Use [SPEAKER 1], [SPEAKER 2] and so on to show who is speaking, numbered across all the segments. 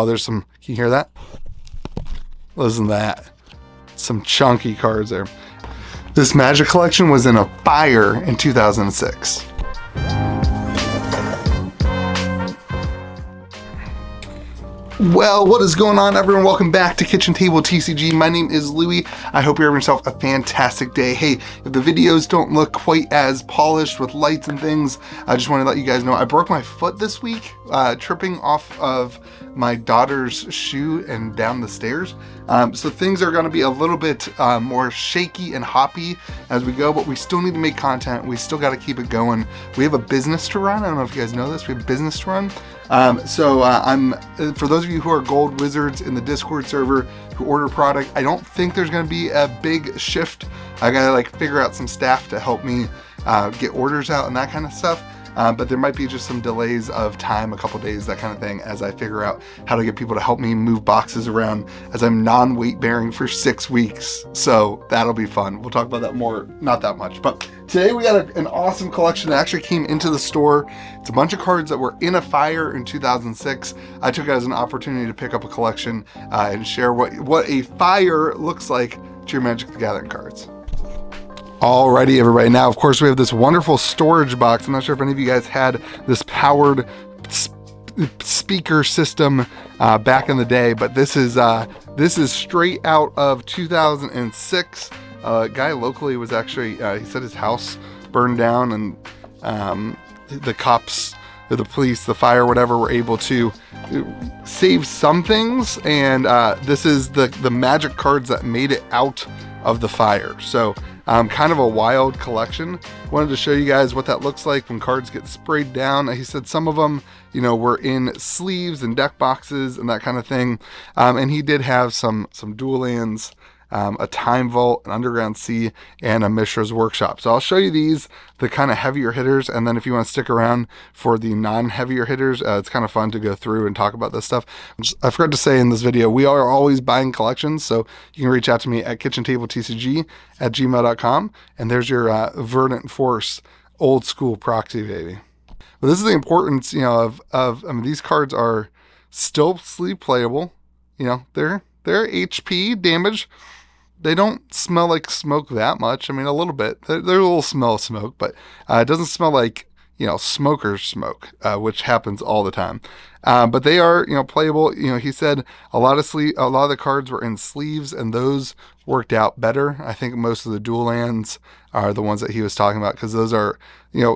[SPEAKER 1] Oh, there's some, can you hear that? Listen to that. Some chunky cards there. This Magic collection was in a fire in 2006. Well, what is going on, everyone? Welcome back to Kitchen Table TCG. My name is Louie. I hope you're having yourself a fantastic day. Hey, if the videos don't look quite as polished with lights and things, I just want to let you guys know I broke my foot this week, tripping off of my daughter's shoe and down the stairs. So things are going to be a little bit more shaky and hoppy as we go, but we still need to make content. We still got to keep it going. We have a business to run. I don't know if you guys know this. We have a business to run. For those of you who are gold wizards in the Discord server who order product, I don't think there's going to be a big shift. I got to figure out some staff to help me get orders out and that kind of stuff. But there might be just some delays of time, a couple days, that kind of thing, as I figure out how to get people to help me move boxes around, as I'm non-weight bearing for 6 weeks. So that'll be fun. We'll talk about that more, not that much. But today we got an awesome collection that actually came into the store. It's a bunch of cards that were in a fire in 2006. I took it as an opportunity to pick up a collection and share what a fire looks like to your Magic the Gathering cards. Alrighty, everybody. Now, of course, we have this wonderful storage box. I'm not sure if any of you guys had this powered speaker system back in the day, but this is straight out of 2006. A guy locally was actually, he said his house burned down, and the cops, or the police, the fire, whatever, were able to save some things. And this is the Magic cards that made it out of the fire. So kind of a wild collection. Wanted to show you guys what that looks like when cards get sprayed down. He said some of them, were in sleeves and deck boxes and that kind of thing. And he did have some dual lands, a Time Vault, an Underground Sea, and a Mishra's Workshop. So I'll show you these, the kind of heavier hitters, and then if you want to stick around for the non-heavier hitters, it's kind of fun to go through and talk about this stuff. I forgot to say in this video, we are always buying collections, so you can reach out to me at KitchenTableTCG@gmail.com, and there's your Verdant Force old school proxy, baby. But this is the importance, these cards are still sleeve playable. They're HP damage. They don't smell like smoke that much. I mean, a little bit. There's a little smell of smoke, but it doesn't smell like, smoker's smoke, which happens all the time. But they are, playable. He said a lot of the cards were in sleeves, and those worked out better. I think most of the dual lands are the ones that he was talking about, because those are,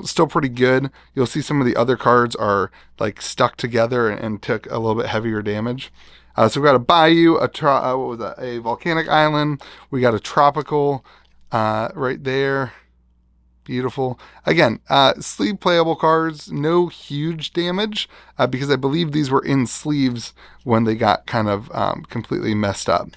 [SPEAKER 1] still pretty good. You'll see some of the other cards are stuck together and took a little bit heavier damage. So we got a Bayou, a volcanic island. We got a tropical right there. Beautiful. Again, sleeve playable cards, no huge damage, because I believe these were in sleeves when they got kind of completely messed up.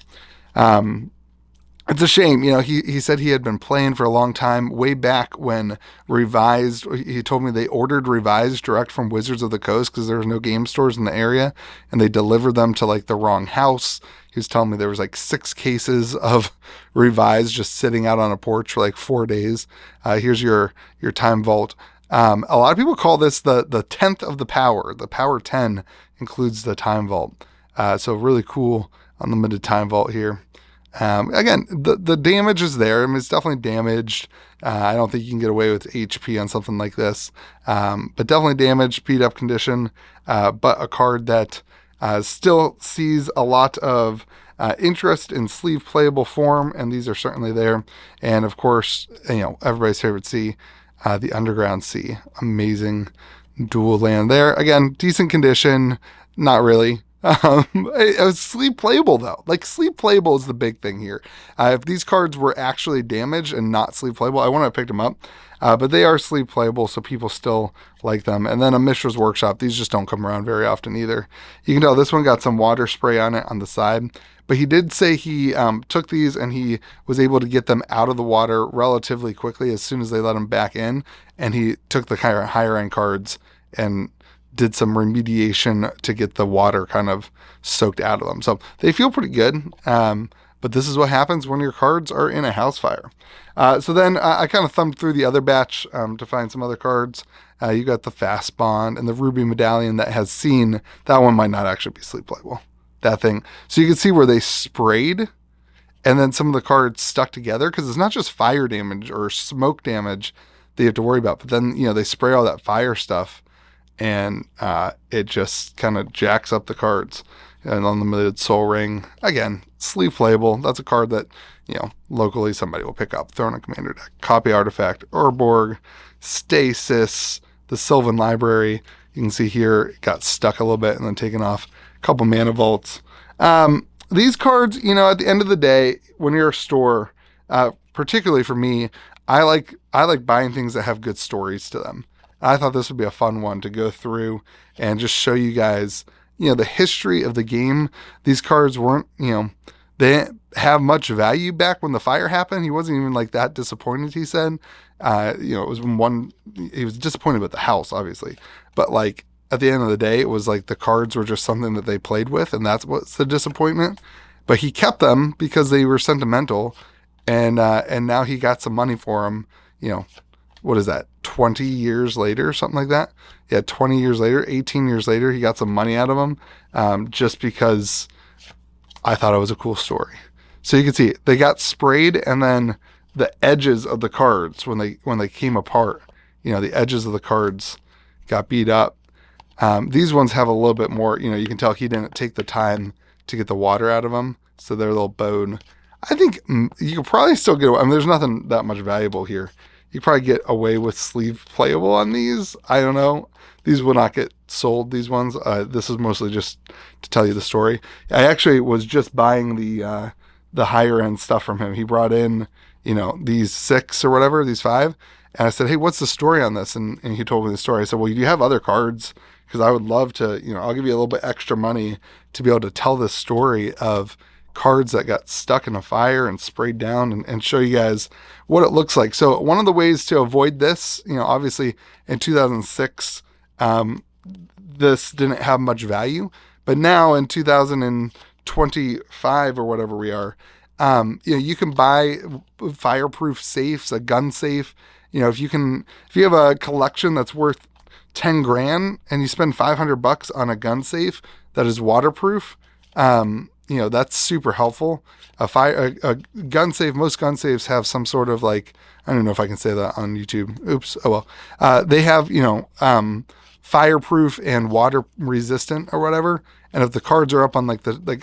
[SPEAKER 1] It's a shame, he said he had been playing for a long time, way back when Revised, he told me they ordered Revised direct from Wizards of the Coast because there was no game stores in the area, and they delivered them to the wrong house. He was telling me there was 6 cases of Revised just sitting out on a porch for 4 days. Here's your Time Vault. A lot of people call this the 10th of the power. The power 10 includes the Time Vault. So really cool unlimited Time Vault here. Again, the damage is there. I mean, it's definitely damaged. I don't think you can get away with HP on something like this. But definitely damaged, beat up condition. But a card that still sees a lot of interest in sleeve playable form, and these are certainly there. And of course, everybody's favorite sea, the Underground Sea. Amazing dual land there. Again, decent condition. Not really. It was sleeve playable though. Sleeve playable is the big thing here. If these cards were actually damaged and not sleeve playable, I wouldn't have picked them up. But they are sleeve playable, so people still like them. And then a Mishra's Workshop. These just don't come around very often either. You can tell this one got some water spray on it on the side. But he did say he took these and he was able to get them out of the water relatively quickly as soon as they let them back in. And he took the higher end cards and did some remediation to get the water kind of soaked out of them. So they feel pretty good. But this is what happens when your cards are in a house fire. So then I kind of thumbed through the other batch to find some other cards. You got the Fast Bond and the Ruby Medallion that has seen. That one might not actually be sleeve playable. That thing. So you can see where they sprayed and then some of the cards stuck together, because it's not just fire damage or smoke damage that you have to worry about, but then, they spray all that fire stuff and it just kind of jacks up the cards. An Unlimited Soul Ring, again, sleeve playable. That's a card that, locally somebody will pick up, throw in a commander deck. Copy Artifact, Urborg, Stasis, the Sylvan Library. You can see here it got stuck a little bit and then taken off. A couple Mana Vaults. These cards, at the end of the day, when you're a store, particularly for me, I like buying things that have good stories to them. I thought this would be a fun one to go through and just show you guys, the history of the game. These cards weren't, they didn't have much value back when the fire happened. He wasn't even like that disappointed, he said. It was he was disappointed with the house, obviously. But like at the end of the day, it was like the cards were just something that they played with, and that's what's the disappointment. But he kept them because they were sentimental, and now he got some money for them. What is that? 20 years later, something like that. Yeah, 20 years later, 18 years later, he got some money out of them, just because I thought it was a cool story. So you can see they got sprayed, and then the edges of the cards when they came apart, the edges of the cards got beat up. These ones have a little bit more, you can tell he didn't take the time to get the water out of them, so they're a little bowed. I think you could probably still get away. I mean, there's nothing that much valuable here. You probably get away with sleeve playable on these. I don't know. These will not get sold, these ones. This is mostly just to tell you the story. I actually was just buying the higher end stuff from him. He brought in, these 6 or whatever, these 5. And I said, hey, what's the story on this? And he told me the story. I said, well, do you have other cards? Because I would love to, I'll give you a little bit extra money to be able to tell this story of cards that got stuck in a fire and sprayed down, and show you guys what it looks like. So one of the ways to avoid this, obviously in 2006, this didn't have much value, but now in 2025 or whatever we are, you can buy fireproof safes, a gun safe. If you have a collection that's worth 10 grand and you spend $500 on a gun safe that is waterproof, that's super helpful. A gun safe, most gun safes have some sort of I don't know if I can say that on YouTube. Oops. Oh well. They have, fireproof and water resistant or whatever. And if the cards are up on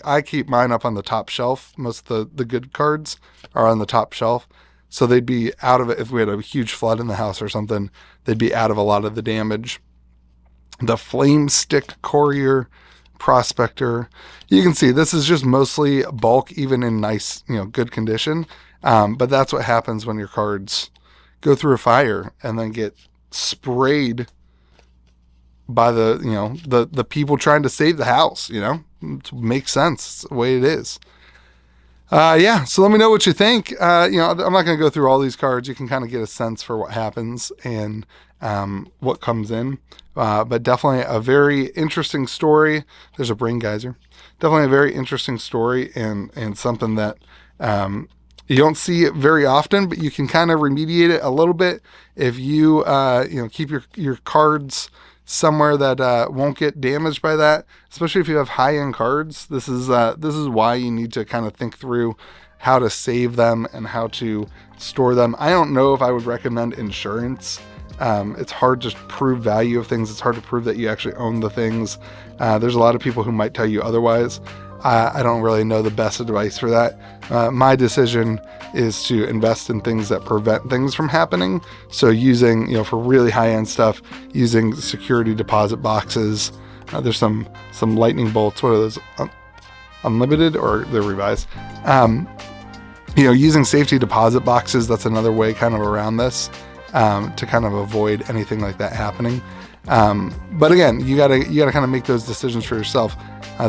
[SPEAKER 1] I keep mine up on the top shelf. Most of the good cards are on the top shelf. So they'd be out of it if we had a huge flood in the house or something. They'd be out of a lot of the damage. The Flame Stick Courier, Prospector. You can see this is just mostly bulk, even in nice, good condition. But that's what happens when your cards go through a fire and then get sprayed by the people trying to save the house. It makes sense. It's the way it is. So let me know what you think. I'm not going to go through all these cards. You can kind of get a sense for what happens and what comes in. But definitely a very interesting story. There's a brain geyser. Definitely a very interesting story and something that you don't see it very often, but you can kind of remediate it a little bit if you keep your cards somewhere that won't get damaged by that, especially if you have high-end cards. This is why you need to kind of think through how to save them and how to store them. I don't know if I would recommend insurance. It's hard to prove value of things. It's hard to prove that you actually own the things. There's a lot of people who might tell you otherwise. I don't really know the best advice for that. My decision is to invest in things that prevent things from happening. So using, for really high-end stuff, using security deposit boxes. There's some lightning bolts. What are those? Unlimited, or they're revised. Using safety deposit boxes, that's another way kind of around this, to kind of avoid anything like that happening. But again, you gotta kind of make those decisions for yourself.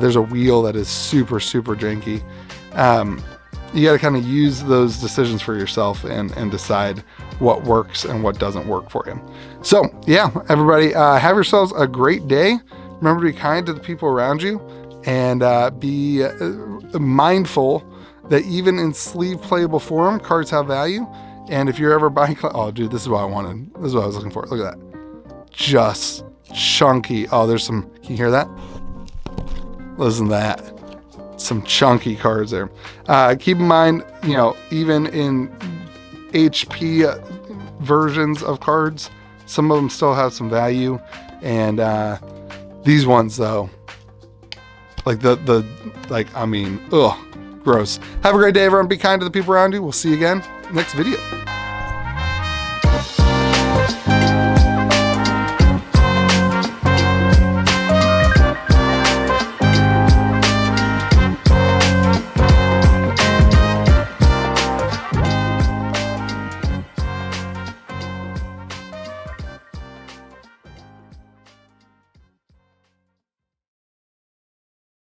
[SPEAKER 1] There's a wheel that is super, super janky. You got to kind of use those decisions for yourself and decide what works and what doesn't work for you. So yeah, everybody, have yourselves a great day. Remember to be kind to the people around you, and be mindful that even in sleeve playable form, cards have value. And if you're ever buying, oh dude, this is what I wanted. This is what I was looking for. Look at that. just chunky. Oh, there's some, can you hear that? Listen to that. Some chunky cards there. Keep in mind, you know, even in HP versions of cards, some of them still have some value. And these ones though, like I mean, ugh, gross. Have a great day, everyone. Be kind to the people around you. We'll see you again next video.